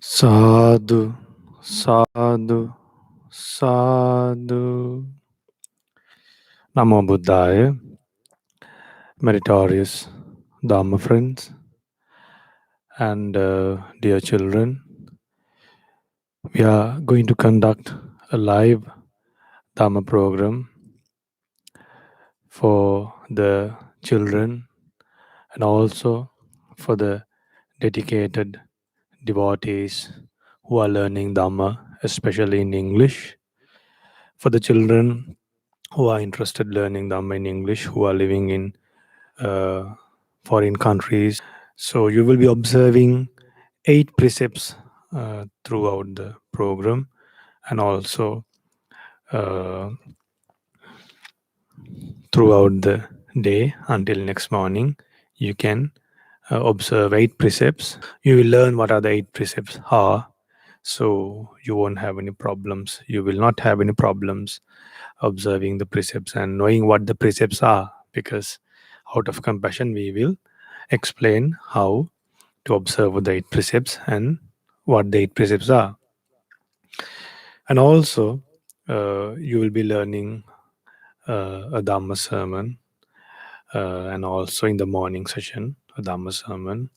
Sadhu, sadhu, sadhu. Namo Buddhaya, meritorious Dhamma friends, and dear children, we are going to conduct a live Dhamma program for the children and also for the dedicated devotees who are learning Dhamma, especially in English. For the children who are interested learning Dhamma in English, who are living in foreign countries. So you will be observing 8 precepts throughout the program, and also uh, throughout the day until next morning. You can observe 8 precepts. You will learn what are the 8 precepts are, so you won't have any problems. You will not have any problems observing the precepts and knowing what the precepts are, because out of compassion we will explain how to observe the 8 precepts and what the 8 precepts are. And also, you will be learning a Dhamma sermon, and also in the morning session, a Dhamma sermon,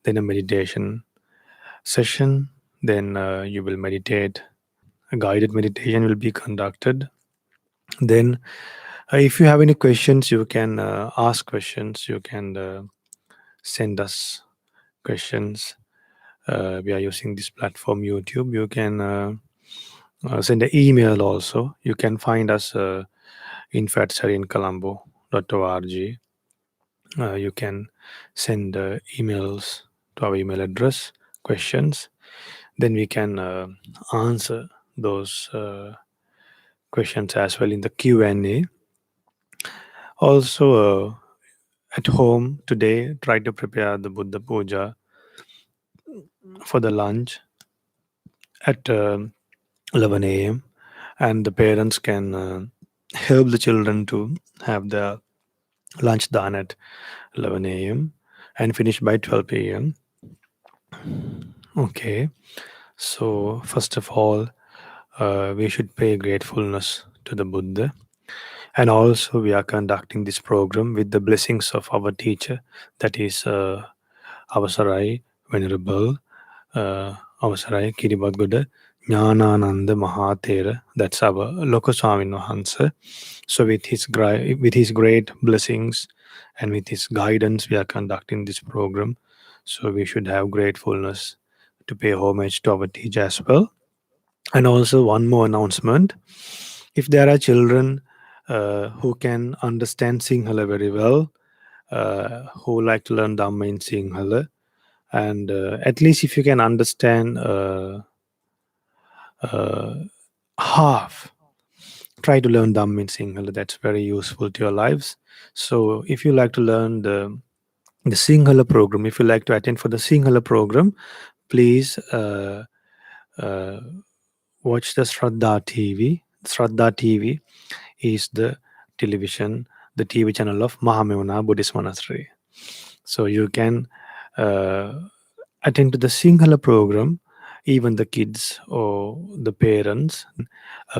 then a meditation session, then you will meditate. A guided meditation will be conducted. Then, if you have any questions, you can ask questions. You can send us questions. We are using this platform, YouTube. You can send an email also. You can find us info@colombo.org. You can send emails to our email address, questions. Then we can answer those questions as well in the Q&A. Also, at home today, try to prepare the Buddha Puja for the lunch at 11 a.m. and the parents can help the children to have the lunch done at 11 a.m. and finish by 12 a.m. Okay, so first of all, we should pay gratefulness to the Buddha. And also, we are conducting this program with the blessings of our teacher, that is Avasarai Venerable Avasarai Kiribaggoda Jnanananda Mahathera. That's our Lokaswamin Wahansa. So with his great blessings and with his guidance, we are conducting this program. So we should have gratefulness to pay homage to our teacher as well. And also one more announcement: if there are children who can understand Sinhala very well, who like to learn Dhamma in Sinhala, and at least if you can understand half, try to learn Dhamma in Sinhala. That's very useful to your lives. So if you like to learn the Sinhala program, if you like to attend for the Sinhala program, please uh, watch the Shraddha TV. Shraddha TV is the television, the TV channel of Mahamevana Buddhist Monastery. So you can uh, attend to the Sinhala program. Even the kids or the parents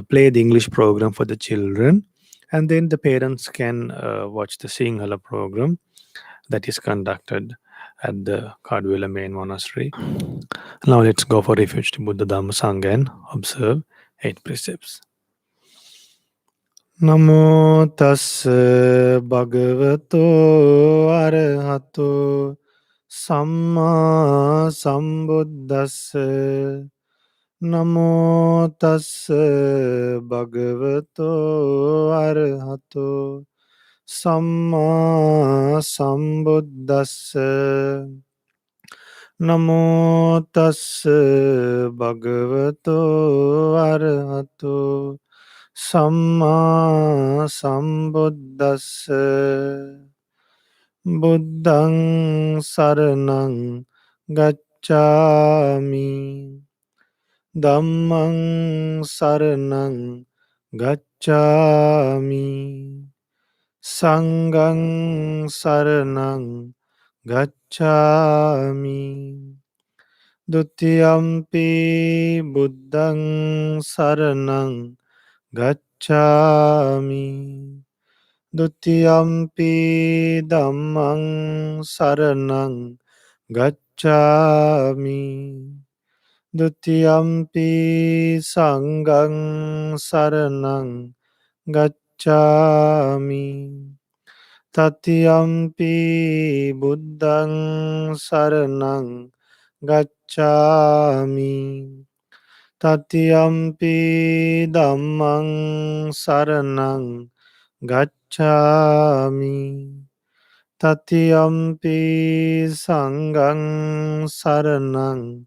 play the English program for the children, and then the parents can watch the Sinhala program that is conducted at the Kadwela main monastery. Now let's go for refuge to Buddha Dhamma Sangha and observe 8 precepts. Namo tassa bhagavato arahato samma sambuddhassa. Namo tassa bhagavato arahato samma sambuddhassa. Namo tassa bhagavato arahato samma sambuddhassa. Buddhang saranang gacchami. Dhammang saranang gacchami. Sanghang saranang gacchami. Dutiyampi buddhang saranang gacchami. Dutiyampi dhammang saranang gacchami. Dutiyampi sanghang saranang gacchami. Tatiyampi buddhang saranang gacchami. Tatiyampi dhammang saranang gacchami. Tatiyampi sanghang saranang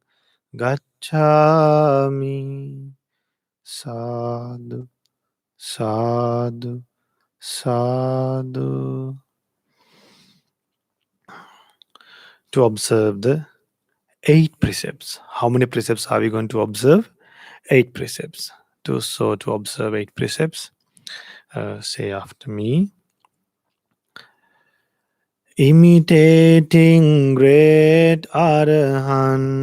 gacchami. Sadhu, sadhu, sadhu. To observe the 8 precepts. How many precepts are we going to observe? 8 precepts. To observe 8 precepts, say after me. Imitating great Arahants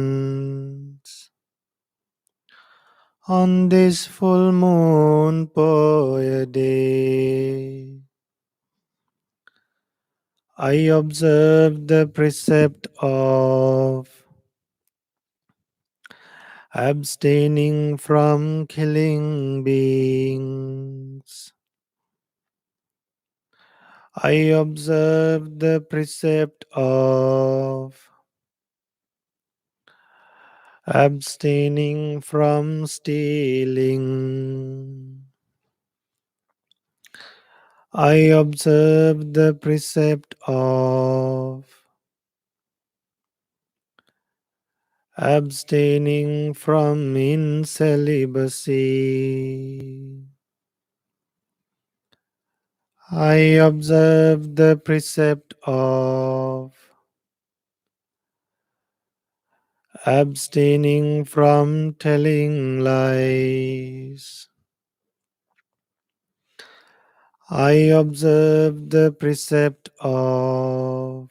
on this full moon Poya day, I observe the precept of abstaining from killing beings. I observe the precept of abstaining from stealing. I observe the precept of abstaining from incelibacy. I observe the precept of abstaining from telling lies. I observe the precept of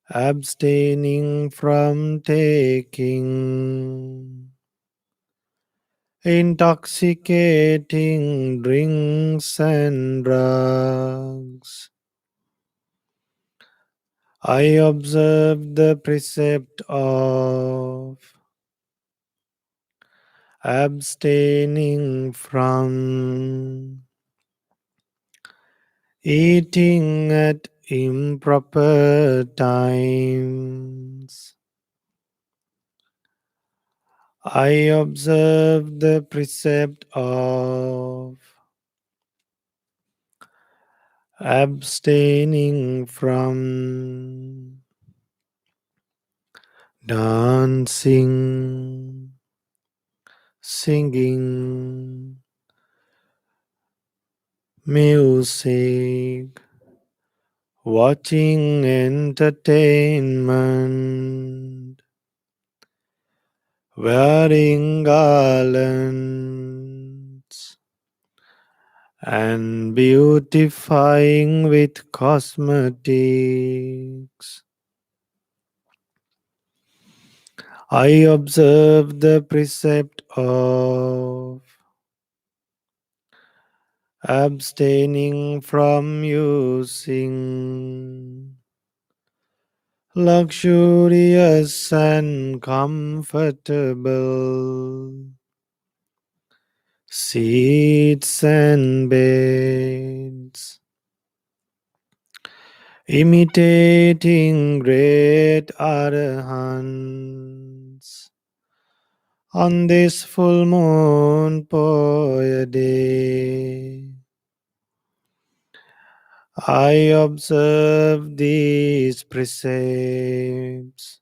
abstaining from taking intoxicating drinks and drugs. I observe the precept of abstaining from eating at improper times. I observe the precept of abstaining from dancing, singing, music, watching entertainment, wearing garlands, and beautifying with cosmetics. I observe the precept of abstaining from using luxurious and comfortable seats and beds, imitating great Arahants on this full moon Poya day. I observe these precepts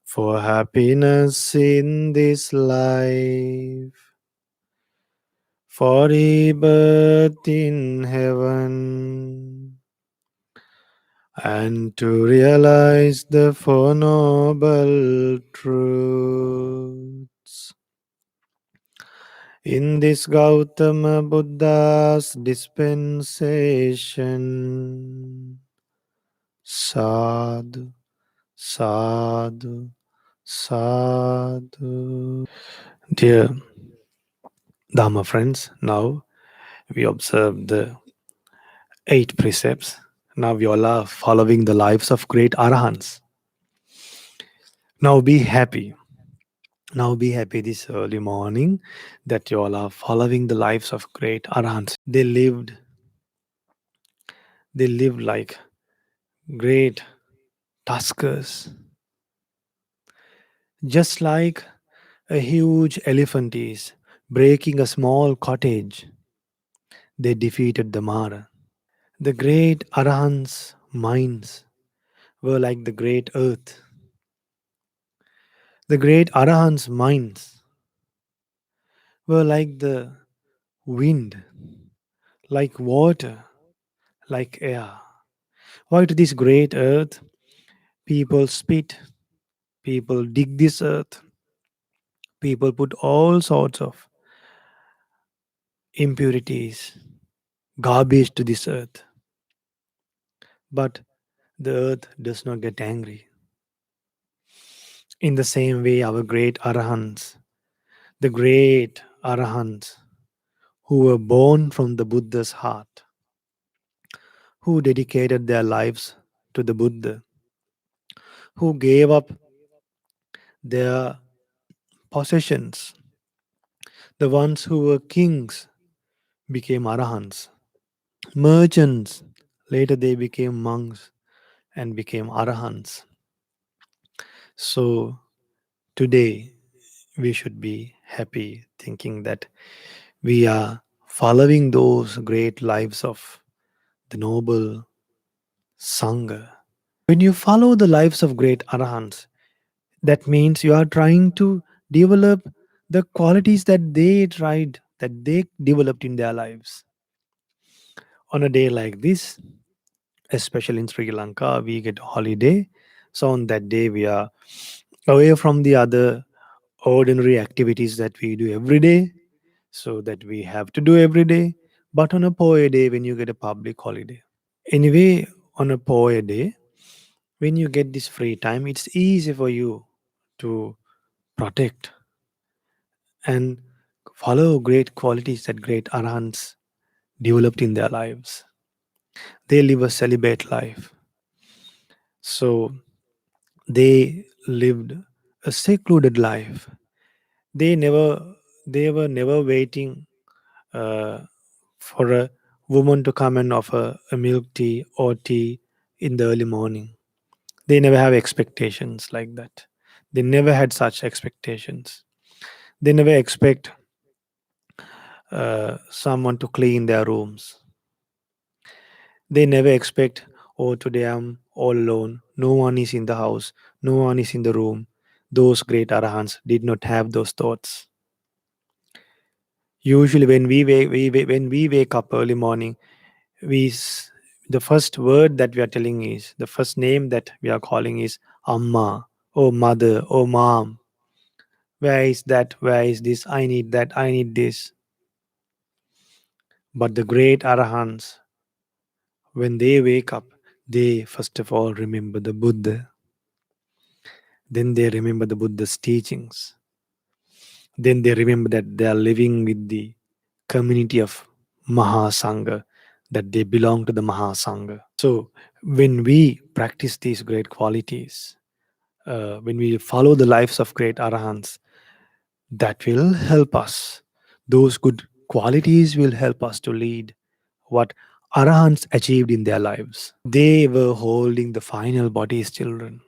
for happiness in this life, for rebirth in heaven, and to realize the Four Noble Truths. In this Gautama Buddha's dispensation, sadhu, Sadhu, sadhu. Dear Dharma friends, now we observe the 8 precepts. Now we all are following the lives of great Arahants. Now be happy. Now be happy this early morning that you all are following the lives of great Arahants. They lived like great tuskers, just like a huge elephant is breaking a small cottage. They defeated the Mara. The great Arahants' minds were like the great earth. The great Arahants' minds were like the wind, like water, like air. Why to this great earth? People spit, people dig this earth, people put all sorts of impurities, garbage to this earth. But the earth does not get angry. In the same way, our great Arahants, the great Arahants who were born from the Buddha's heart, who dedicated their lives to the Buddha, who gave up their possessions, the ones who were kings became Arahants, merchants, later they became monks and became Arahants. So today we should be happy thinking that we are following those great lives of the noble Sangha. When you follow the lives of great Arahants, that means you are trying to develop the qualities that they developed in their lives. On a day like this, especially in Sri Lanka, we get holiday. So on that day, we are away from the other ordinary activities that we do every day, so that we have to do every day. But on a Poya day, when you get a public holiday, anyway, on a Poya day, when you get this free time, it's easy for you to protect and follow great qualities that great arahants developed in their lives. They live a celibate life. So they lived a secluded life. They never they were never waiting uh, for a woman to come and offer a milk tea or tea in the early morning. They never have expectations like that. They never had such expectations. They never expect someone to clean their rooms. They never expect, oh, today I'm all alone. No one is in the house. No one is in the room. Those great arahants did not have those thoughts. Usually, when we wake up early morning, the first word that we are telling is the first name that we are calling is Amma, oh mother, oh mom. Where is that? Where is this? I need that. I need this. But the great arahants, when they wake up, they first of all remember the Buddha. Then they remember the Buddha's teachings. Then they remember that they are living with the community of Mahasangha, that they belong to the Mahasangha. So when we practice these great qualities, when we follow the lives of great arahants, that will help us. Those good qualities will help us to lead what arahants achieved in their lives. They were holding the final bodies, children.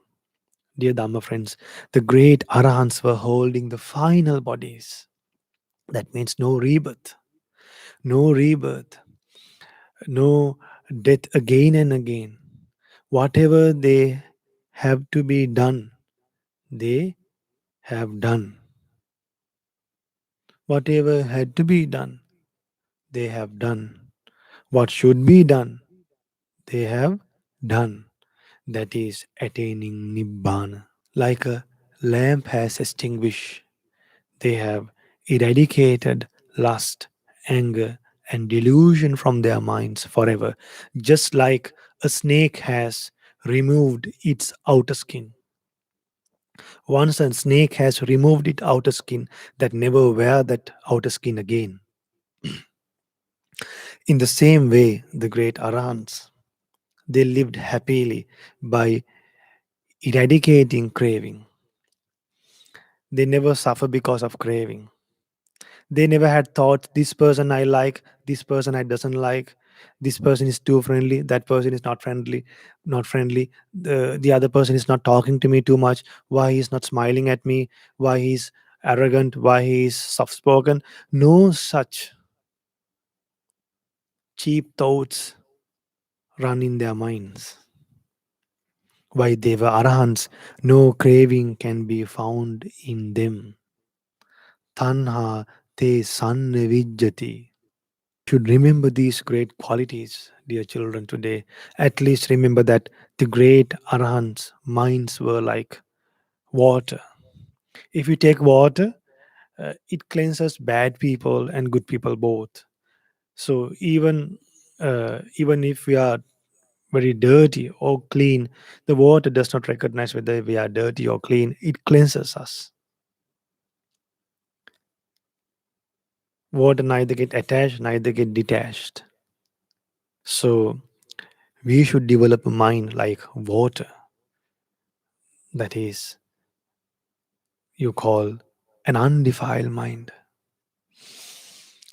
Dear Dhamma friends, the great arahants were holding the final bodies. That means no rebirth, no rebirth, no death again and again. Whatever they have to be done, they have done. Whatever had to be done, they have done. What should be done, they have done. That is attaining Nibbana. Like a lamp has extinguished, they have eradicated lust, anger, and delusion from their minds forever. Just like a snake has removed its outer skin. Once a snake has removed its outer skin, that never wear that outer skin again. In the same way, the great Arahants, they lived happily by eradicating craving. They never suffer because of craving. They never had thought, this person I like, this person I doesn't like, this person is too friendly, that person is not friendly, the other person is not talking to me too much, why he's not smiling at me, why he's arrogant, why he is soft spoken. No such cheap thoughts run in their minds. Why they were arahants, no craving can be found in them. Tanha te sannavijjati. Should remember these great qualities, dear children, today. At least remember that the great arahants' minds were like water. If you take water, it cleanses bad people and good people both. So even if we are very dirty or clean, the water does not recognize whether we are dirty or clean. It cleanses us. Water neither get attached, neither get detached. So we should develop a mind like water, that is, you call an undefiled mind.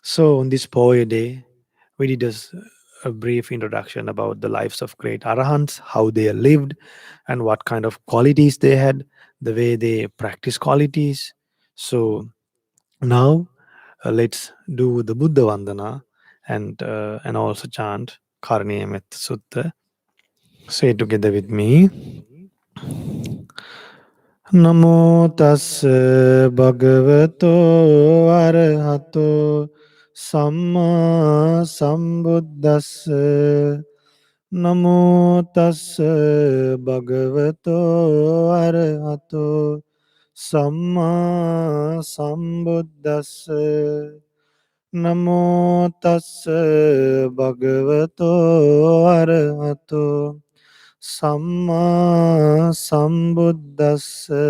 So on this Poya day, we did a brief introduction about the lives of great arahants, how they lived, and what kind of qualities they had, the way they practice qualities. So now let's do the Buddha Vandana and also chant Karniyamet Sutta. Say together with me. Namo tassa bhagavato arahato samma sambuddhassa. Namo tassa bhagavato arahato samma sambuddhassa. Namo tassa bhagavato arahato Samma sambuddhassa.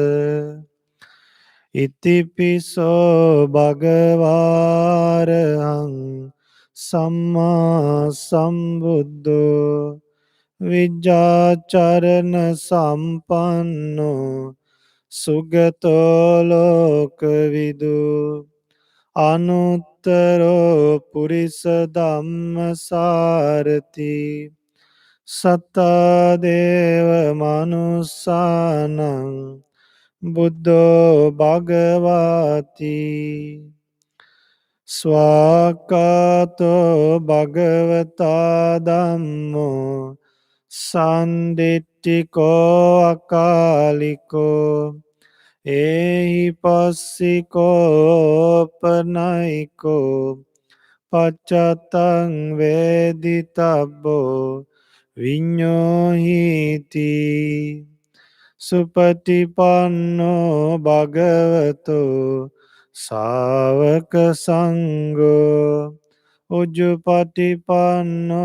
Itipiso bhagavarahang samma sambuddho vijjacharana sampanno sugato lokavidu anuttaro purisa dhammasarati Satta deva manusanang Buddho Bhagavati Swakato Bhagavata Dhammo Sanditiko Akaliko Ehi Passiko Panaiko Pachatang Veditabo Vinyohiti Supatipanno Bhagavato Savaka Sangho Ujjupatipanno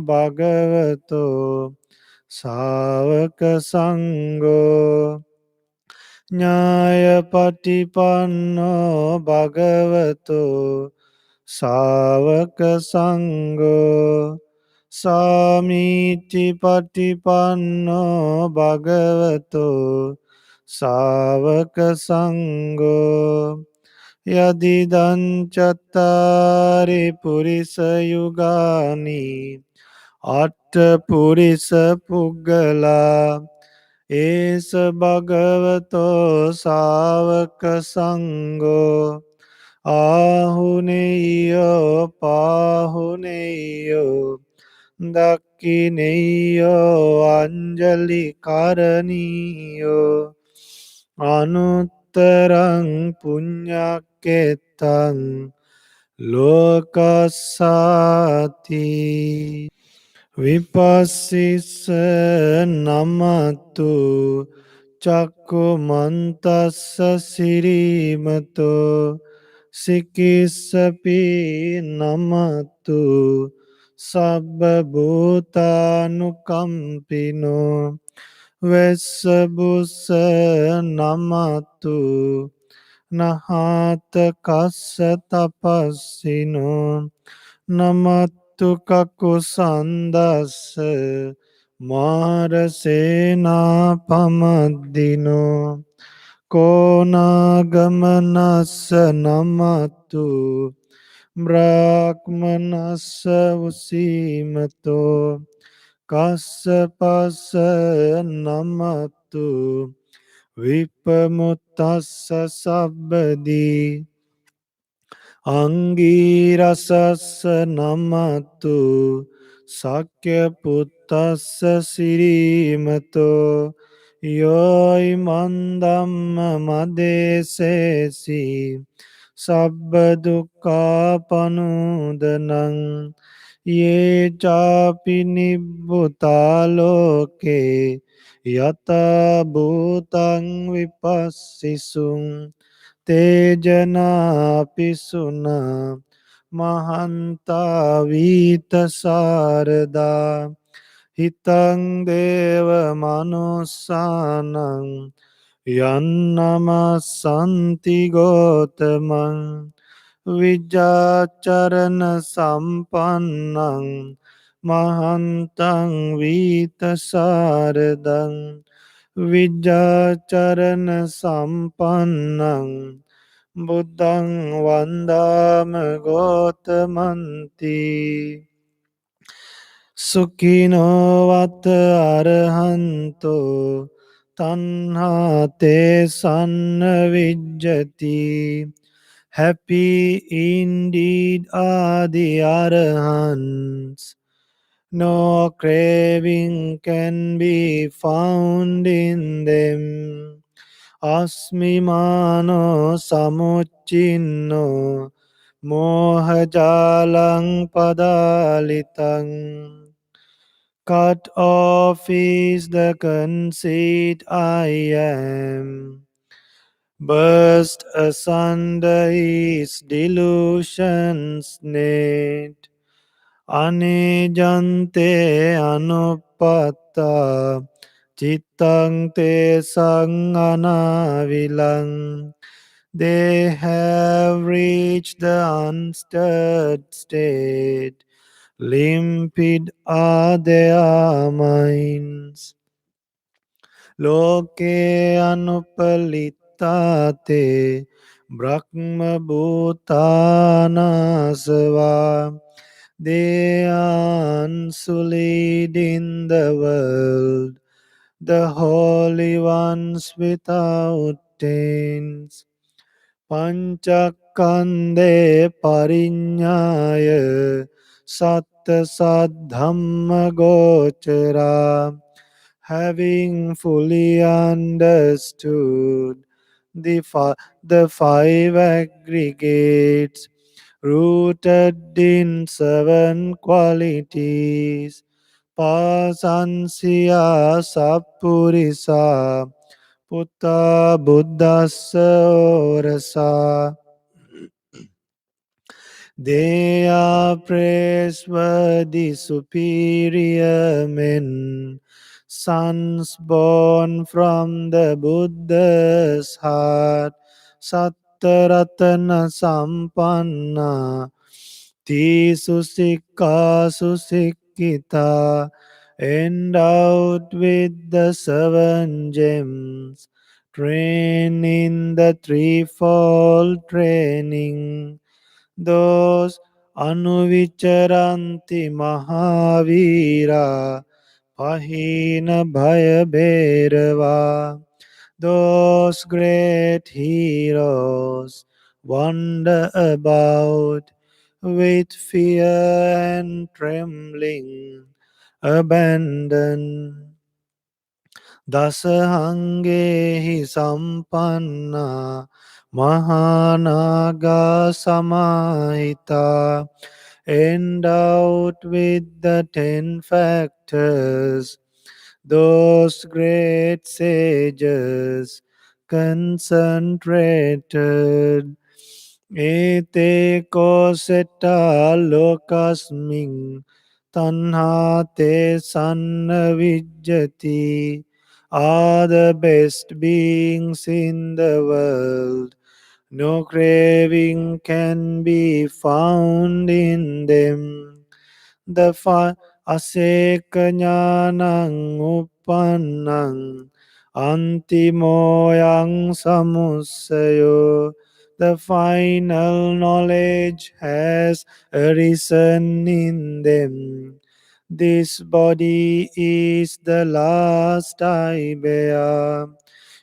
Bhagavato Savaka Sangho Nyayapatipanno Bhagavato Savaka Sangho Samiti Patipanno Bhagavato Savaka Sangho Yadidan Chattari Purisa Yugani Atta Purisa Puggala Is Bhagavato Savaka Sangho Ahuneyo Pahuneyo Dakkineyo Anjali Karaniyo Anuttarang Punyaketang Lokasati Vipassisa namatu Chakkumantassa sirimato Sikisapi namatu Sabba bhutanukampino Vesabusa namatu Nahata kassa tapassino Namattu kakusandassa Marasena pamaddino Konagamanassa namattu Brahmanassa usimato Kassapassa namattu Vipamuttassa sabbadi Angirasassa namattu Sakya puttassa sirimato Yoi mandamma madesesi Sabbadukka panudanang Ye chapi nibbutaloke Yata bhutang vipassisung Tejana pisuna mahanta vita sarada hitang deva manusanang yannama santi gotamang vijacharana sampannang mahantang vita saradang vijacharana sampannang Buddhang Vandama Gotamanti Sukhino Vata Arahanto Tanha Te Sanna Vijjati Happy indeed are the Arahants. No craving can be found in them. Asmimano samuccinno mohajalang padalitang. Cut off is the conceit I am. Burst asunder is delusion's net. Anijante anupatta Chittang te sanganavilang. They have reached the unstirred state. Limpid are their minds. Loke anupalittate Brahma bhutanasava. They are unsullied in the world, the holy ones without taints. Panchakande parinyaya satta saddhamma gochara. Having fully understood the five aggregates rooted in seven qualities. Pasansiya Sapurisa Putta Buddhasa Orasa. They are praiseworthy superior men, sons born from the Buddha's heart, Sattaratana Sampanna, Tisusika Susikita, endowed with the seven gems, trained in the threefold training. Those anuvicharanti mahavira pahina bhaya bhairava. Those great heroes wander about with fear and trembling abandon. Dasahangehi sampanna mahanaga samahita, endowed with the 10 factors. Those great sages concentrated. Ete koseta lokasming Tanha te sanna vijjati are the best beings in the world. No craving can be found in them. The asekanyānaṁ uppannam antimoyang samussayo. The final knowledge has arisen in them. This body is the last I bear.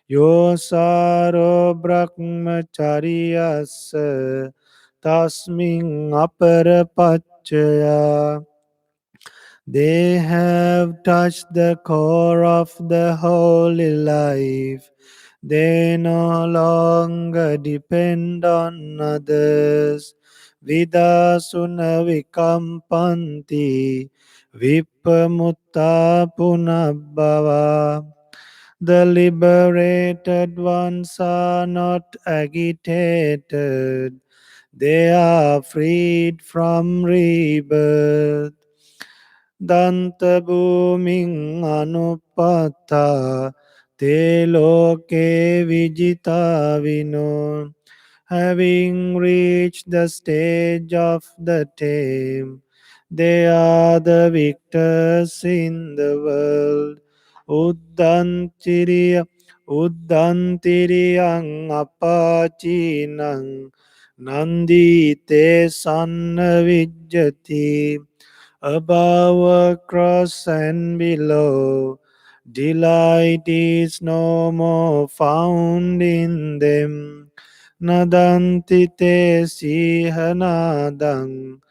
Yosaro brahmacharyasa tasming aparapachaya. They have touched the core of the holy life. They no longer depend on others. Vidasuna vikampanti vipamutta punabbhava. The liberated ones are not agitated. They are freed from rebirth. Danta bhuming anupatta te loke vijita vino. Having reached the stage of the tame, they are the victors in the world. Uddantiriya, Uddantiriyang apachinang Nandi te sanna vijjati. Above, across, and below, delight is no more found in them. Nadanti te sihanadang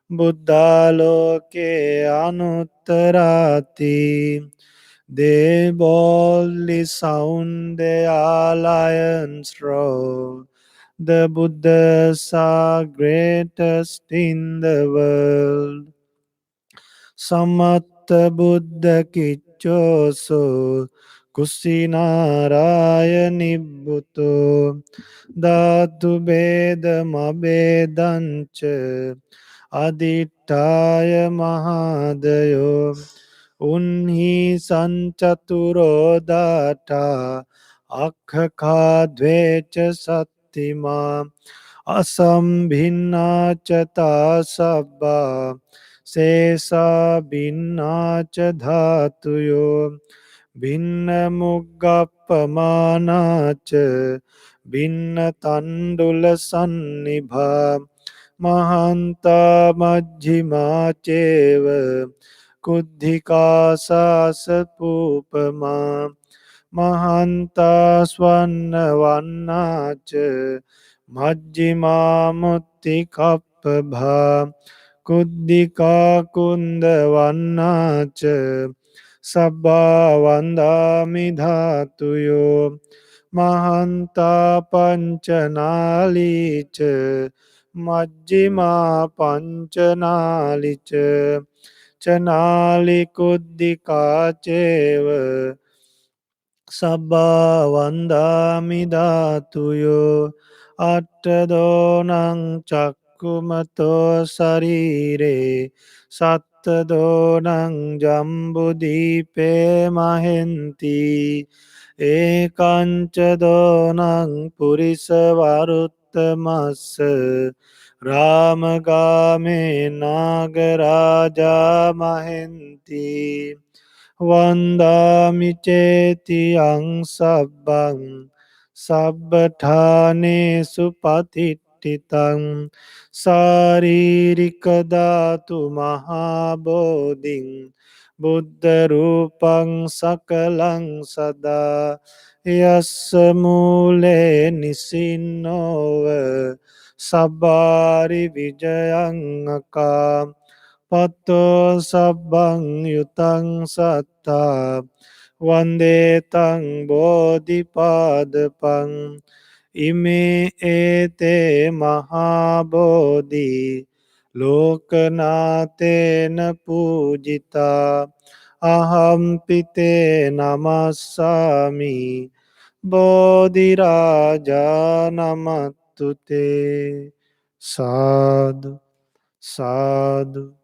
Buddha loke anuttarati. They boldly sound their lion's roar. The Buddhas are greatest in the world. Samatta Buddha Kichoso Kusinaraya Nibbuto Dhatu Bedam Abedancha Adittaya Mahadayo Unhi Sanchaturo Data Akhakha Dvecha Sattima Asambhinna Chata Sabba Sesa Binna Cha Dhatuyo Binna Muggapamana Cha Binna Tandula Sannibha Mahanta Majjhima Cheva Kuddhika Sasapupama Mahanta Swannavanna Cha Majjhima Muttikappabha Kuddhika Kundavanna Cha Sabbha Vandami Dhatuyo Mahanta Panchanali Cha Majjhima Panchanali Cha Chanali Kuddhika Cheva Sabba Vandami Dhatuyo Attadonang Chakkumato Sarire Sattadonang Jambudipe Mahenti Ekanchadonang Purisa Varuttamassa Ramagame Nagaraja Mahenti Vandami cetiyang sabbang sabbathane supatititang saririka dhatu mahabodhing buddha rupang sakalang sada yassa mule nisinova sabbari vijayang akam Pato sabbang yutang satta Vande tang bodhipadapang Ime ete mahabodhi Lokanatena pujita Aham pite namassami Bodhiraja namatute Sadhu, sadhu,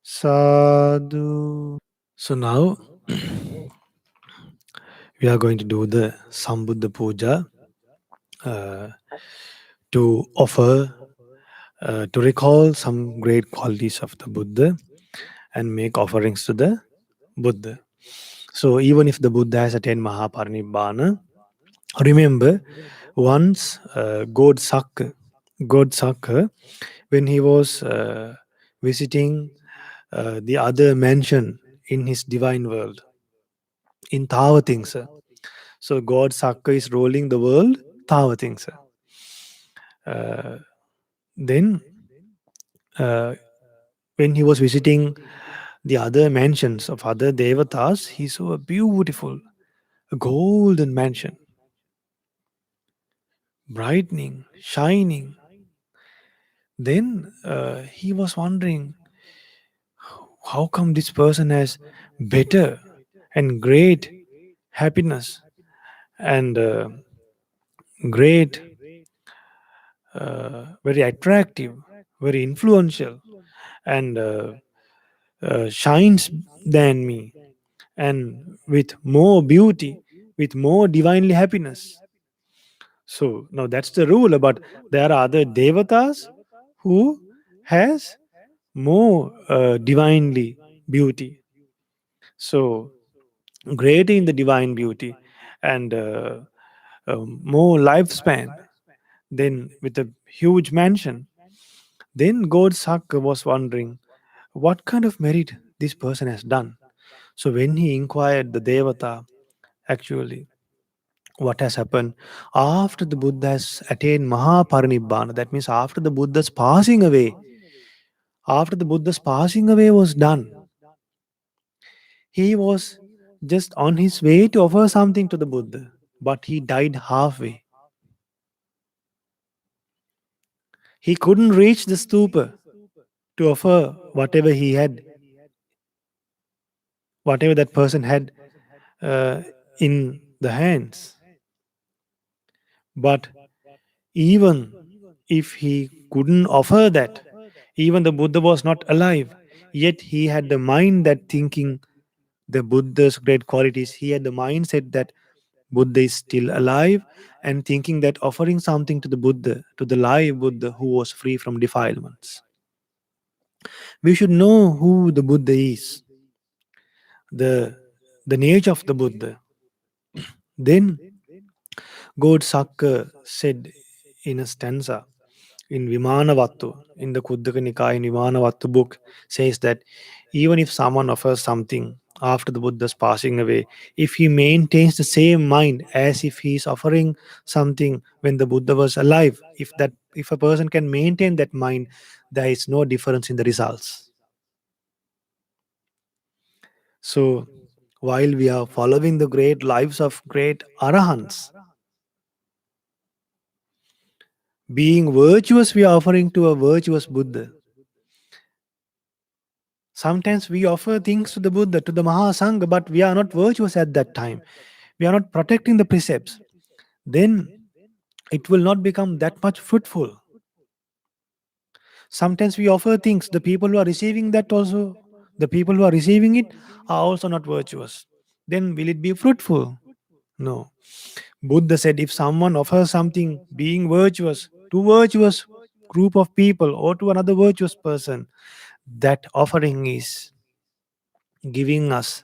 Sadhu. So now we are going to do the Sambuddha Puja uh, to offer, to recall some great qualities of the Buddha and make offerings to the Buddha. So even if the Buddha has attained Mahaparinibbana, remember once God Sakka, when he was visiting the other mansion in his divine world, in Tavatingsa. So God Sakka is ruling the world, Tavatingsa. Uh, then, uh, when he was visiting the other mansions of other devatas, he saw a beautiful, a golden mansion, brightening, shining. Then he was wondering, how come this person has better and great happiness and great, very attractive, very influential, and shines than me, and with more beauty, with more divinely happiness. So now that's the rule. But there are other devatas who has more divinely beauty. So greater in the divine beauty and more lifespan than with a huge mansion. Then God Sakka was wondering what kind of merit this person has done. So when he inquired the Devata, actually, what has happened after the Buddha has attained Mahaparinibbana, that means after the Buddha's passing away, after the Buddha's passing away was done, he was just on his way to offer something to the Buddha, but he died halfway. He couldn't reach the stupa to offer whatever he had, whatever that person had uh, in the hands. But even if he couldn't offer that, even the Buddha was not alive, yet he had the mind that thinking the Buddha's great qualities. He had the mindset that Buddha is still alive and thinking that offering something to the Buddha, to the live Buddha who was free from defilements. We should know who the Buddha is, the, the nature of the Buddha. Then God Sakka said in a stanza in Vimanavattu, in the Kuddaka Nikaya in Vimanavattu book, says that even if someone offers something after the Buddha's passing away, if he maintains the same mind as if he is offering something when the Buddha was alive, if a person can maintain that mind, there is no difference in the results. So while we are following the great lives of great arahants, being virtuous, we are offering to a virtuous Buddha. Sometimes we offer things to the Buddha, to the Mahasangha, but we are not virtuous at that time. We are not protecting the precepts. Then it will not become that much fruitful. Sometimes we offer things, the people who are receiving that also, the people who are receiving it are also not virtuous. Then will it be fruitful? No. Buddha said if someone offers something being virtuous to virtuous group of people or to another virtuous person, that offering is giving us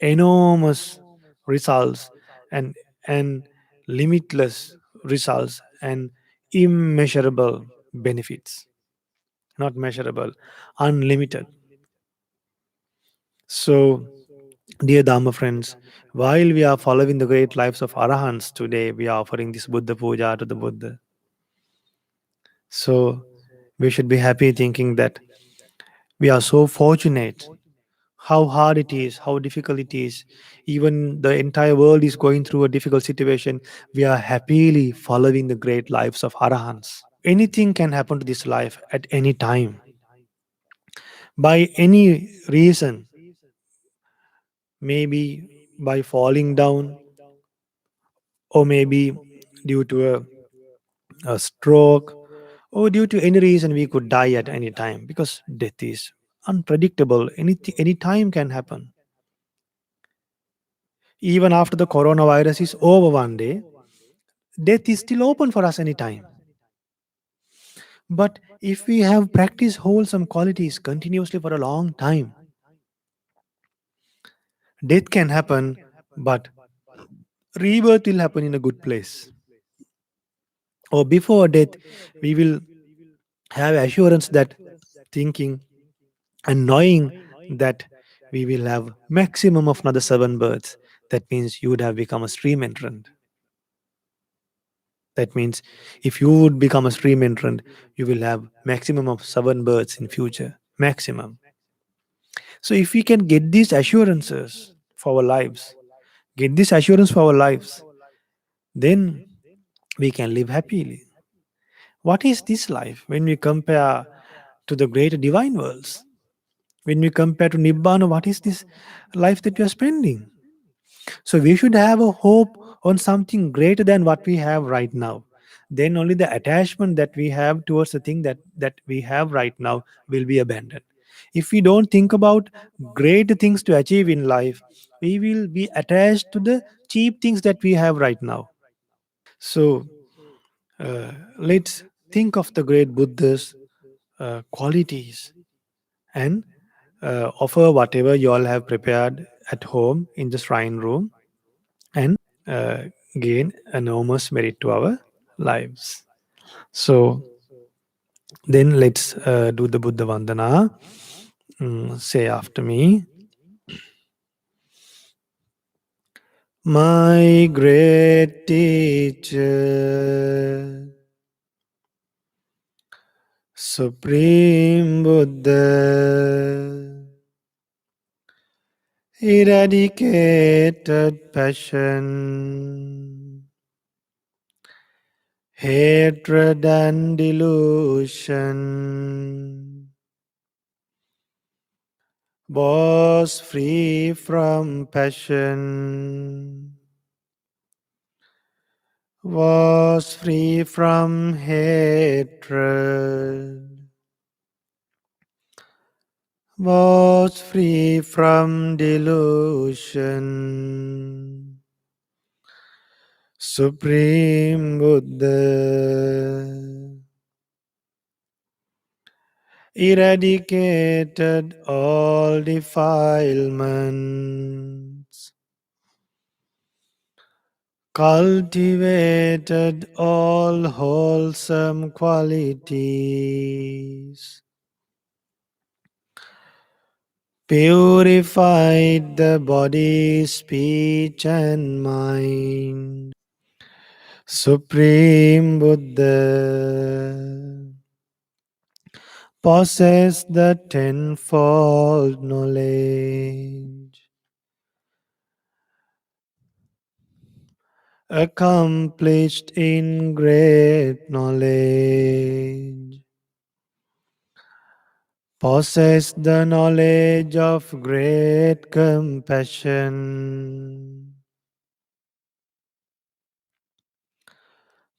enormous results and and limitless results and immeasurable benefits, not measurable, unlimited. So dear Dhamma friends, while we are following the great lives of arahants today, we are offering this Buddha puja to the Buddha. So we should be happy thinking that we are so fortunate, how hard it is, how difficult it is. Even the entire world is going through a difficult situation. We are happily following the great lives of arahants. Anything can happen to this life at any time. By any reason, maybe by falling down, or maybe due to a stroke, or due to any reason, we could die at any time because death is unpredictable. Any time can happen. Even after the coronavirus is over one day, death is still open for us anytime. But if we have practiced wholesome qualities continuously for a long time, death can happen, but rebirth will happen in a good place. Or before death, we will have assurance that thinking and knowing that we will have maximum of another 7 births. That means you would have become a stream entrant. That means if you would become a stream entrant, you will have maximum of 7 births in future. Maximum. So if we can get these assurances for our lives, get this assurance for our lives, then we can live happily. What is this life when we compare to the great divine worlds? When we compare to Nibbana, what is this life that we are spending? So we should have a hope on something greater than what we have right now. Then only the attachment that we have towards the thing that we have right now will be abandoned. If we don't think about great things to achieve in life, we will be attached to the cheap things that we have right now. So let's think of the great Buddha's qualities and offer whatever you all have prepared at home in the shrine room and uh, gain enormous merit to our lives. So then let's do the Buddha Vandana. Say after me. My great teacher, Supreme Buddha, eradicated passion, hatred and delusion, was free from passion, was free from hatred, was free from delusion. Supreme Buddha eradicated all defilements, cultivated all wholesome qualities, purified the body, speech, and mind. Supreme Buddha possess the tenfold knowledge, accomplished in great knowledge, possess the knowledge of great compassion,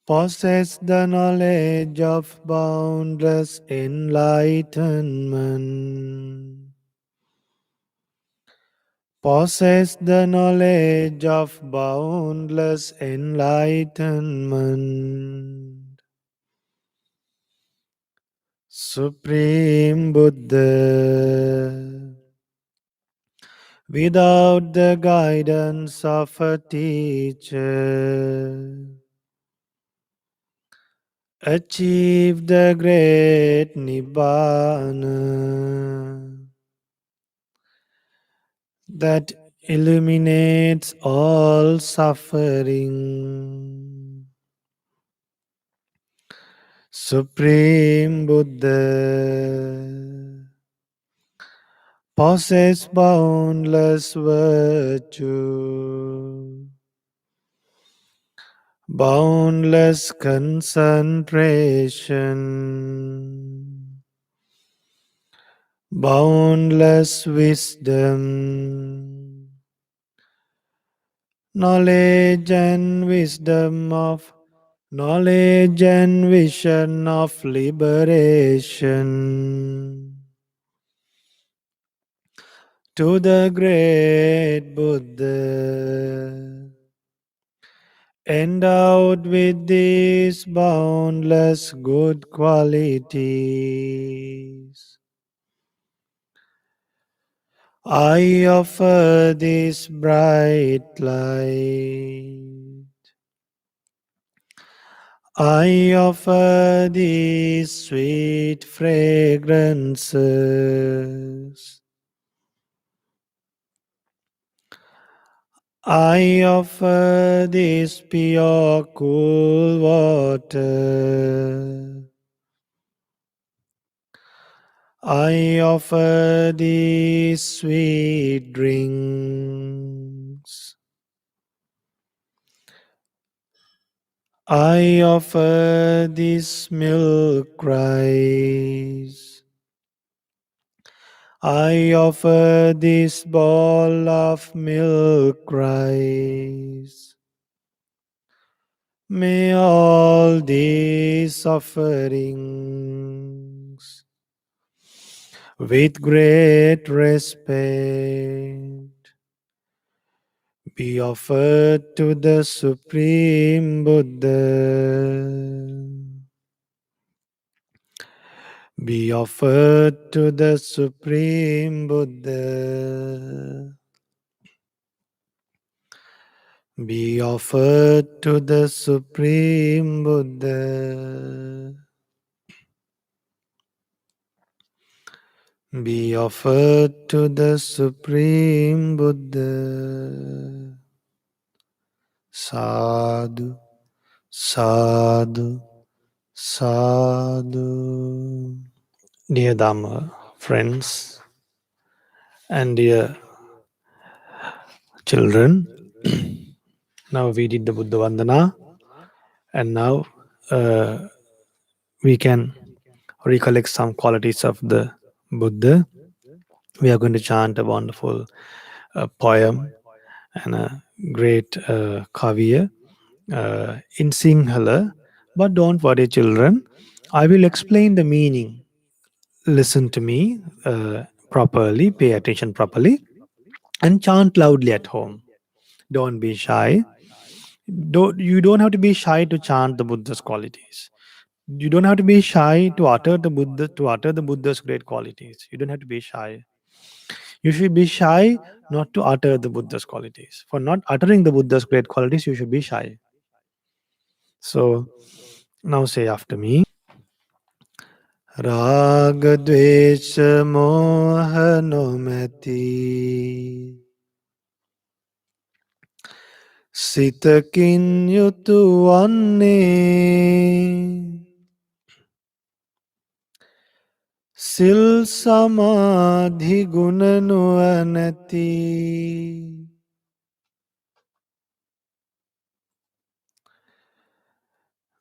possess the knowledge of boundless enlightenment, possess the knowledge of boundless enlightenment. Supreme Buddha, without the guidance of a teacher, achieve the great Nibbana that illuminates all suffering. Supreme Buddha possess boundless virtue, boundless concentration, boundless wisdom, knowledge and wisdom of knowledge and vision of liberation. to the great Buddha, endowed with these boundless good qualities. I offer this bright light. I offer these sweet fragrances. I offer this pure cool water. I offer these sweet drinks. I offer this milk rice. I offer this bowl of milk rice. May all these offerings with great respect be offered to the Supreme Buddha. Be offered to the Supreme Buddha. Be offered to the Supreme Buddha. Be offered to the Supreme Buddha. Sadhu, sadhu, sadhu. Dear Dhamma friends and dear children, now we did the Buddha Vandana, and now we can recollect some qualities of the Buddha. We are going to chant a wonderful poem and a great kavya in Sinhala. But don't worry, children. I will explain the meaning. Listen to me properly, pay attention properly, and chant loudly at home. Don't be shy. You don't have to be shy to chant the Buddha's qualities. You don't have to be shy to utter the Buddha's great qualities. You don't have to be shy. You should be shy not to utter the Buddha's qualities. For not uttering the Buddha's great qualities, you should be shy. So now say after me. Raga dvesha moha nomati Sitakin yutu vanne Sil samadhi guna nuvanati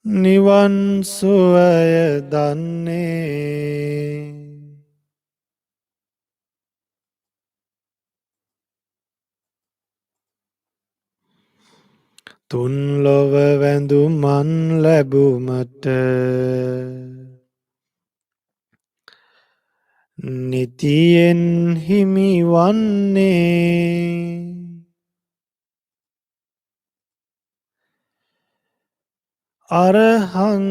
Nivan suvaya danne තුන් ලොව වැඳුමන් ලැබුමට නිතියෙන් හිමි වන්නේ අරහං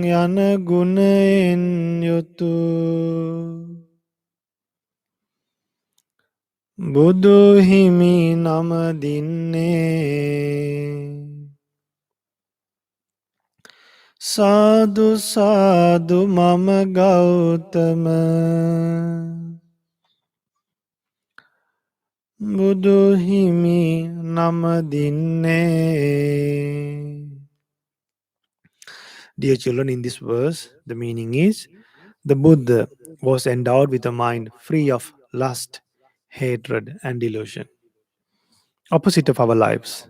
යන ගුණයෙන් යුතු බුදු හිමි නම දින්නේ සාදු සාදු මම ගෞතම බුදු හිමි නම දින්නේ. Dear children, in this verse, the meaning is the Buddha was endowed with a mind free of lust, hatred, and delusion, opposite of our lives.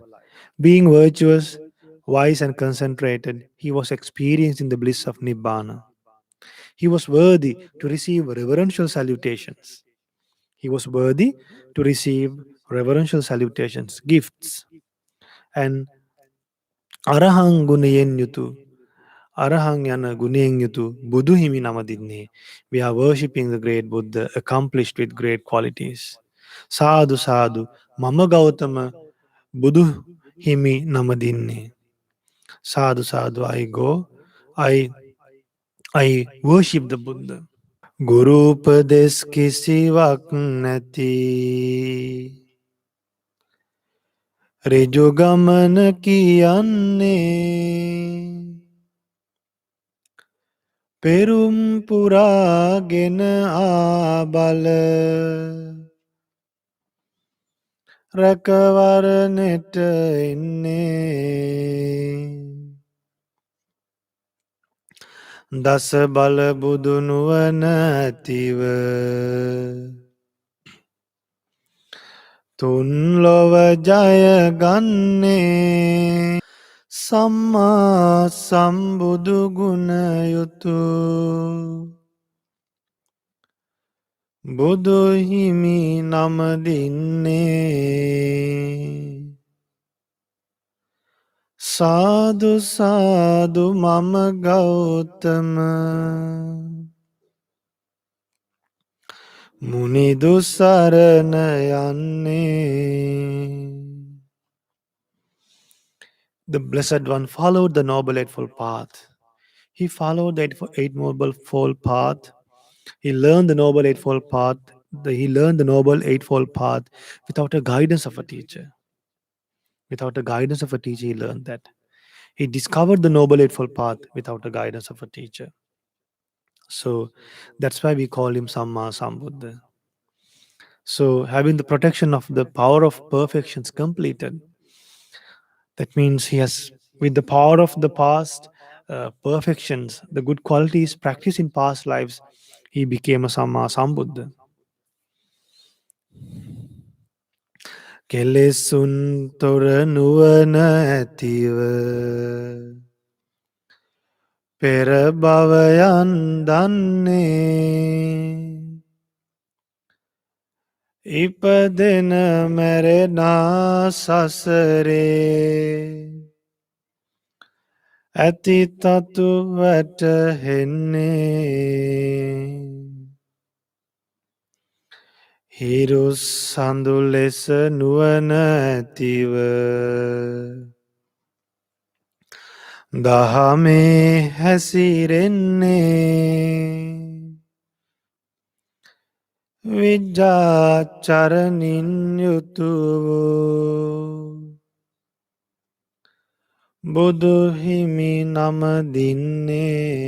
Being virtuous, wise, and concentrated, he was experiencing the bliss of Nibbana. He was worthy to receive reverential salutations. He was worthy to receive reverential salutations, gifts, and Arahang Gunayen Yutu. Arahang Yana Gunayen Yutu, Buddhu Himi Namadinne. We are worshipping the great Buddha, accomplished with great qualities. සාදු සාදු මම ගෞතම බුදු හිමි නම දින්නේ. සාදු සාදු I go. I worship the Buddha. ගුරු උපදෙස් කිසිවක් නැති ඍජු ගමන කියන්නේ පෙරුම් පුරාගෙන ආබල රැකවරණෙට එන්නේ දස බල බුදු නුවණ ඇතිව තුන් ලොව ජය ගන්නේ සම්මා සම්බුදු ගුණ යුතු බුදු හිමි නම දින්නේ. සාදු සාදු මම ගෞතම මුනිදු සරණ යන්නේ. The Blessed One followed the Noble Eightfold Path. He followed the Eight Noble Path. He learned the Noble Eightfold Path. He learned the Noble Eightfold Path without a guidance of a teacher. Without a guidance of a teacher, he learned that. He discovered the Noble Eightfold Path without the guidance of a teacher. So that's why we call him Samma Sambuddha. So having the protection of the power of perfections completed, that means he has, with the power of the past perfections, the good qualities practiced in past lives, he became a Samma Sambuddha. කෙලෙසුන් තොර නුවණ ඇතිව පෙර භවයන් දන්නේ ඉපදෙන මැරෙනා සසරේ ඇති තතු වැටහෙන්නේ හිරු සඳු ලෙස නුවණ ඇතිව දහමේ හැසිරෙන්නේ විජ්ජාචරණින් යුතු බුදු හිමි නම දින්නේ.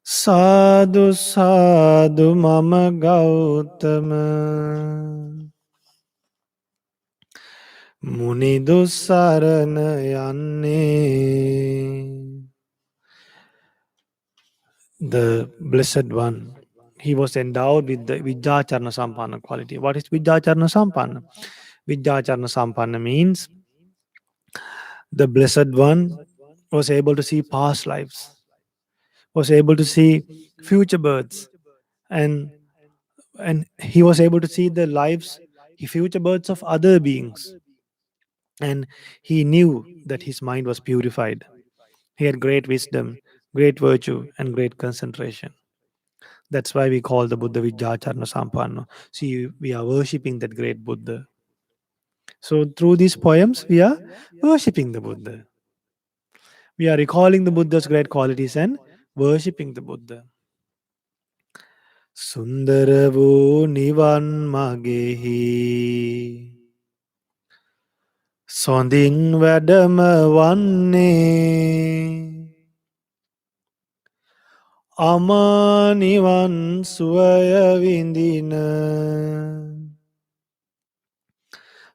සාදු සාදු මම ගෞතම මුනිදු සරණ යන්නේ. The Blessed One, he was endowed with the Vijjacharana Sampanna quality. What is Vijjacharana Sampanna? Vijjacharana Sampanna means the Blessed One was able to see past lives, was able to see future births, and he was able to see the lives, future births of other beings. And he knew that his mind was purified. He had great wisdom, great virtue, and great concentration. That's why we call the Buddha Vijjacharana Sampanna. See, we are worshipping that great Buddha. So through these poems, we are worshipping the Buddha. We are recalling the Buddha's great qualities and worshipping the Buddha. Sundara vu nivan magehi sondin vadama vanne අමානිවන් සුවය විඳින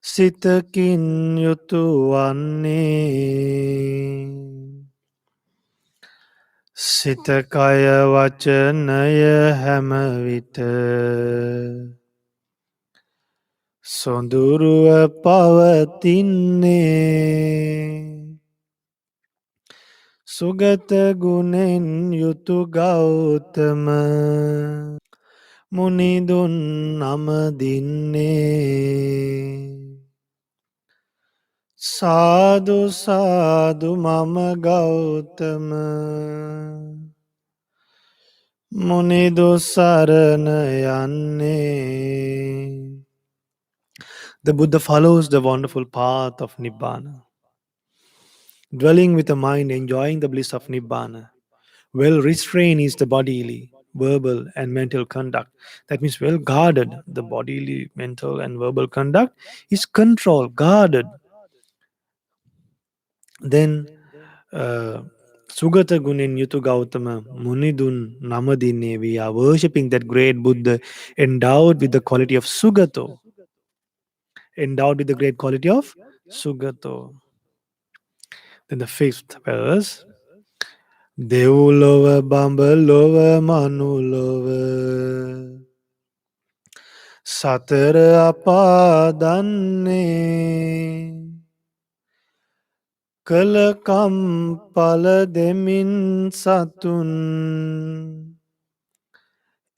සිතකින් යුතු වන්නේ සිත කය වචනය හැම විට සොඳුරුව පවතින්නේ සුගත ගුණෙන් යුතු ගෞතම මුනිදුන් නම දින්නේ. සාදු සාදු මම Gautama Munidu sarana yanne. The Buddha follows the wonderful path of Nibbana, dwelling with the mind, enjoying the bliss of Nibbana. Well restrained is the bodily, verbal, and mental conduct. That means well guarded. The bodily, mental, and verbal conduct is controlled, guarded. Then Sugata Gunin Yutu Gautama Munidun Namadine, we are worshipping that great Buddha endowed with the quality of Sugato, endowed with the great quality of Sugato. Then the fifth verse. Deulova Bambalova Manulova Satara Apadane Kalakam Palademin Satun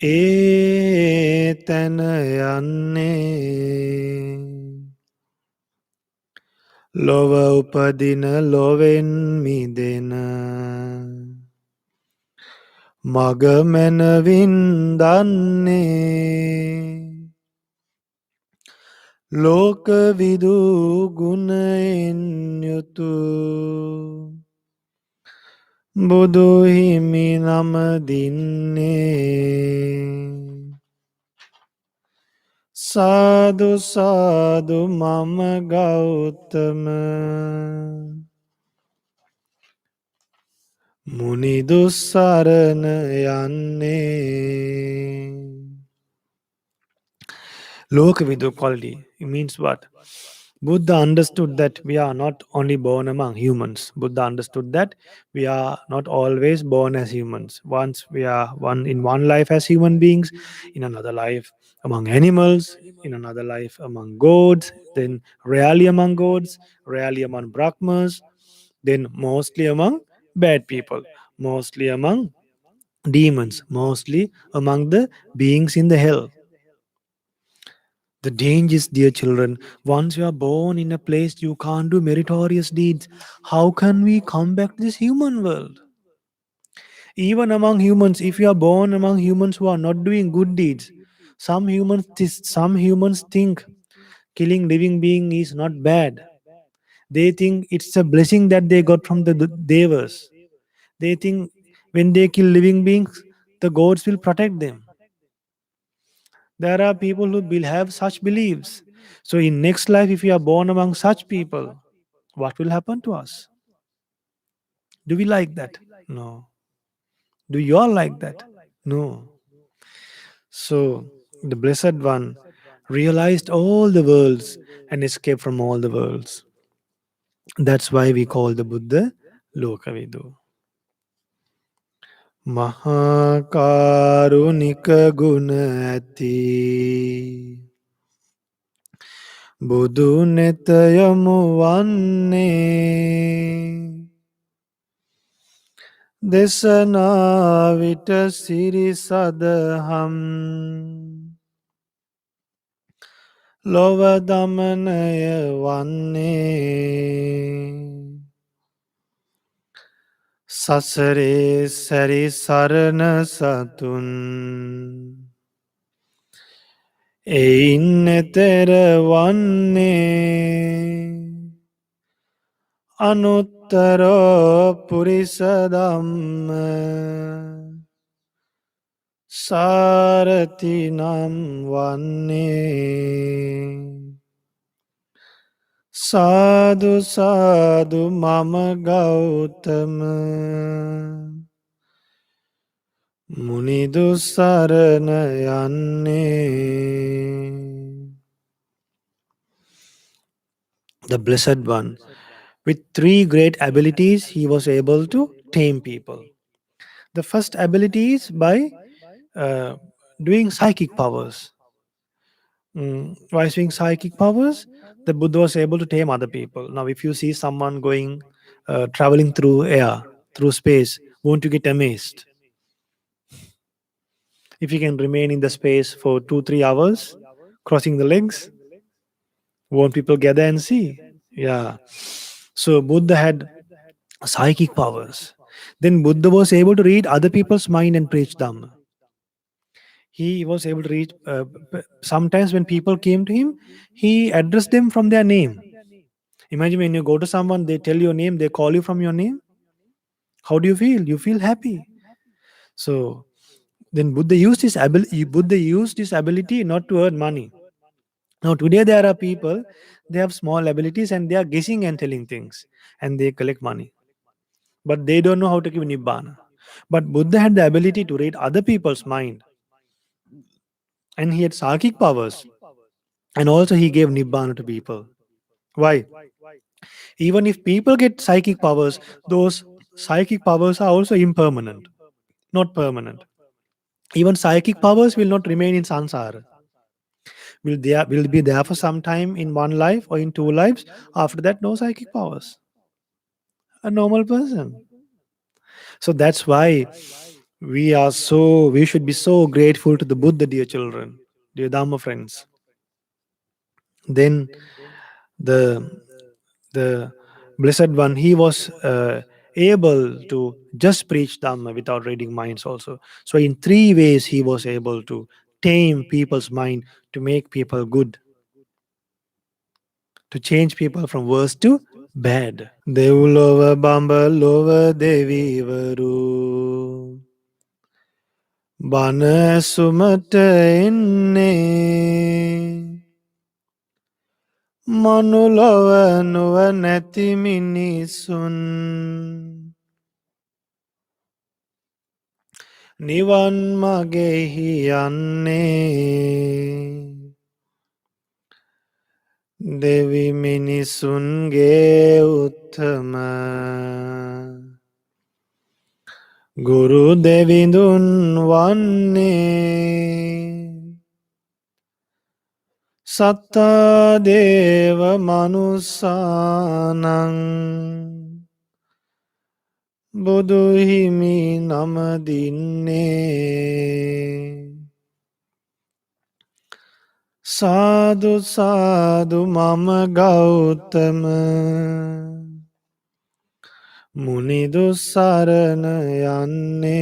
Etanayane Lova Upadina Loven Midena Magamenavindane Lokavidu Gunain Yutu Buduhimi Namadine Sadhu Sadhu Mama Gautama Munidu Sarana Yanne. Lokavidu quality. It means what? Buddha understood that we are not only born among humans. Buddha understood that we are not always born as humans. Once we are one life as human beings, in another life among animals, in another life among gods, then rarely among gods, rarely among brahmas, then mostly among bad people, mostly among demons, mostly among the beings in the hell. The dangers, dear children, once you are born in a place you can't do meritorious deeds, how can we come back to this human world? Even among humans, if you are born among humans who are not doing good deeds, some humans think killing living being is not bad. They think it's a blessing that they got from the devas. They think when they kill living beings, the gods will protect them. There are people who will have such beliefs. So in next life, if we are born among such people, what will happen to us? Do we like that? No. Do you all like that? No. So the Blessed One realized all the worlds and escaped from all the worlds. That's why we call the Buddha Lokavidu. Mahakarunika gunati Budu netayamu vanne Desana vita siri sadham Lovadamanaya vanne Sasare sari sarana satun Einnetera vanne Anuttara Purisadhamma Saratinam Vanne Sadhu Sadhu Mama Gautama Munidu Sarana Yanne. The Blessed One. With three great abilities, he was able to tame people. The first ability is by uh, doing psychic powers. By doing psychic powers, the Buddha was able to tame other people. Now, if you see someone going, traveling through air, through space, won't you get amazed? If you can remain in the space for 2 3 hours, crossing the legs, won't people gather and see? Yeah. So Buddha had psychic powers. Then Buddha was able to read other people's mind and preach Dhamma. He was able to reach. Sometimes when people came to him, he addressed them from their name. Imagine when you go to someone, they tell your name, they call you from your name. How do you feel? You feel happy. So then Buddha used this ability not to earn money. Now today there are people, they have small abilities and they are guessing and telling things and they collect money. But they don't know how to give nibbana. But Buddha had the ability to read other people's mind, and he had psychic powers, and also he gave nibbana to people. Why? Even if people get psychic powers, those psychic powers are also impermanent, not permanent. Even psychic powers will not remain in samsara. Will be there for some time in one life or in two lives. After that, no psychic powers. A normal person. So that's why we should be so grateful to the Buddha, dear children, dear Dhamma friends. Then the the blessed one, he was able to just preach Dhamma without reading minds also. So in three ways he was able to tame people's mind, to make people good, to change people from worse to bad. දෙව්ලොව බඹලොව දෙවිවරු බණ ඇසුමට එන්නේ මනුලොව නුවණැති මිනිසුන් නිවන් මගෙහි යන්නේ දෙවි මිනිසුන්ගේ උත්තම ගුරු දෙවිඳුන් වන්නේ සත්තා දේව මනුස්සානං බුදු හිමි නම දින්නේ සාදු සාදු මම ගෞතම මුනිදු සරණ යන්නේ.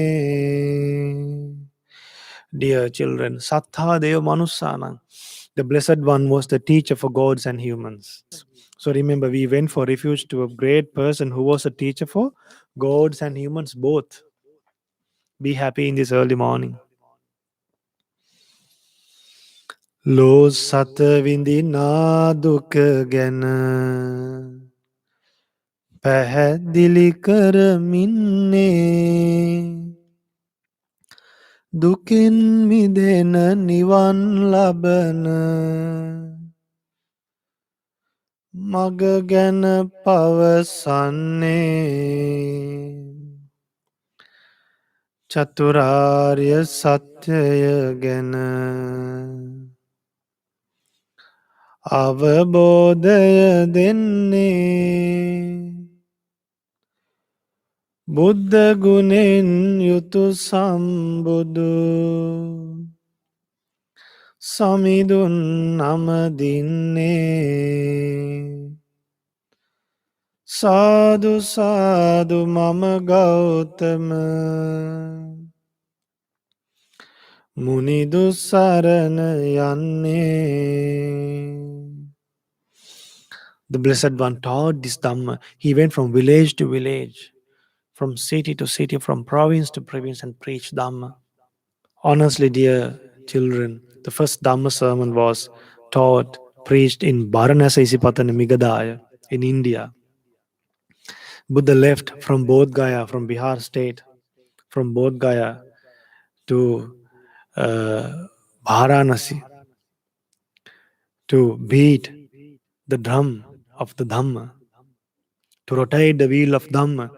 Dear children, Sattha Deva Manussanam. The Blessed One was the teacher for gods and humans. So remember, we went for refuge to a great person who was a teacher for gods and humans both. Be happy in this early morning. Lo sata vindina duka gana පැහැදිලි කරමින්නේ දුකින් මිදෙන නිවන් ලබන මග ගැන පවසන්නේ චතුරාර්ය සත්‍යය ගැන අවබෝධය දෙන්නේ බුද්ධ ගුණෙන් යුතු සම්බුදු සමිඳුන් නම දින්නේ සාදු සාදු මම ගෞතම මුනිදු සරණ යන්නේ. The Blessed One taught this Dhamma. He went from village to village, from city to city, from province to province, and preached Dhamma. Honestly, dear children, the first Dhamma sermon was taught, preached in Varanasi Isipatana Migadaya in India. Buddha left from Bodh Gaya, from Bihar state, from Bodh Gaya to Varanasi to beat the drum of the Dhamma, to rotate the wheel of Dhamma.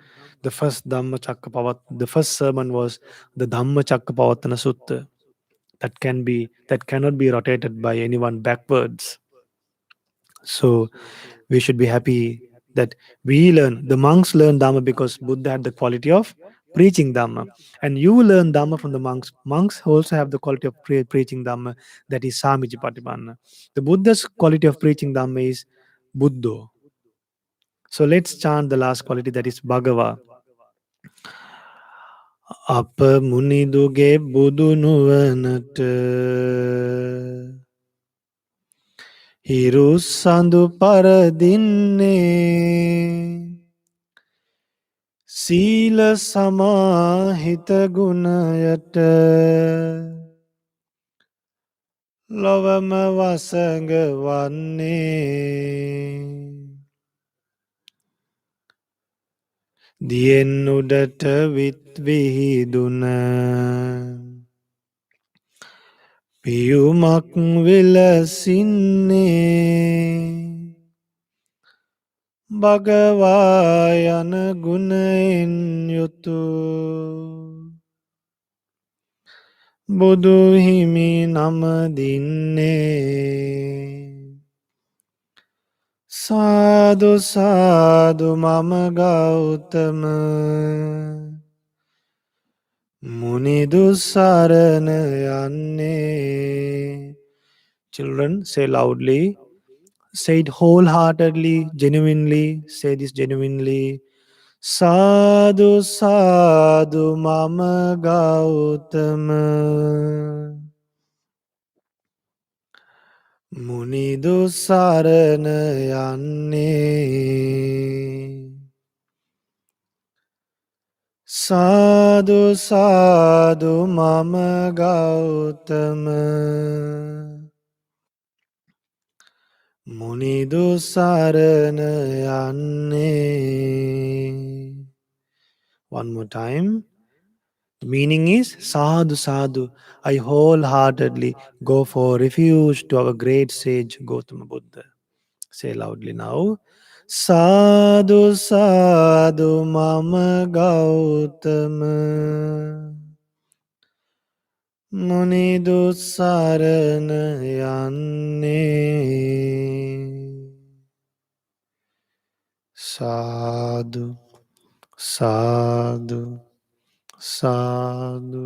The first the first sermon was the Dhamma Chakkapavatana Sutta, that cannot be rotated by anyone backwards. So we should be happy that the monks learn Dhamma because Buddha had the quality of preaching Dhamma. And you learn Dhamma from the monks. Monks also have the quality of preaching Dhamma, that is Samiji Patipanna. The Buddha's quality of preaching Dhamma is Buddho. So let's chant the last quality, that is Bhagava. අප මුනිදුගේ බුදුනුවනට හිරු සඳු පරදින්නේ සීල සමාහිත ගුණයට ලොවම වසඟ වන්නේ දියෙන් උඩට විත් විහිදුන පියුමක් විලසින්නේ භගවා යන ගුණයෙන් යුතු බුදු හිමි නමදින්නේ සාදු සාදු මම ගෞතම මුනිදු සරණ යන්නේ. Children, say loudly. Say it wholeheartedly, genuinely. Say this genuinely. Sadhu sadhu mama gautama munidu sarana yanne. Sadhu sadhu mama gautama munidu sarana yanne. One more time. The meaning is sadhu sadhu. I wholeheartedly go for refuge to our great sage Gautama Buddha. Say loudly now. Sadhu sadhu mama Gautama munidu sarana yanne. Sadhu sadhu sadhu.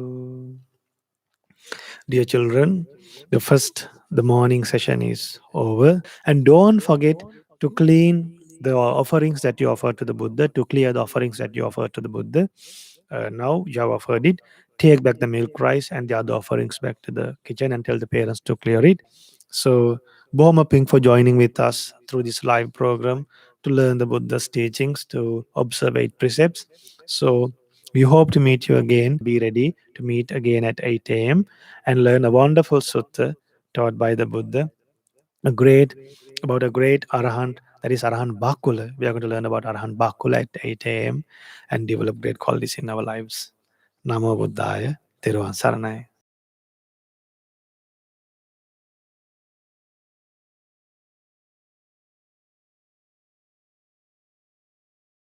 Dear children, the morning session is over, and don't forget to clean the offerings that you offer to the Buddha, to clear the offerings that you offer to the Buddha. Now you have offered it, take back the milk rice and the other offerings back to the kitchen and tell the parents to clear it. So Boma Ping for joining with us through this live program to learn the Buddha's teachings, to observe 8 precepts. So we hope to meet you again. Be ready to meet again at 8 a.m. and learn a wonderful sutta taught by the Buddha, about a great Arahant, that is Arahant Bakula. We are going to learn about Arahant Bakula at 8 a.m. and develop great qualities in our lives. Namo Buddhaya, Theravada Saranai.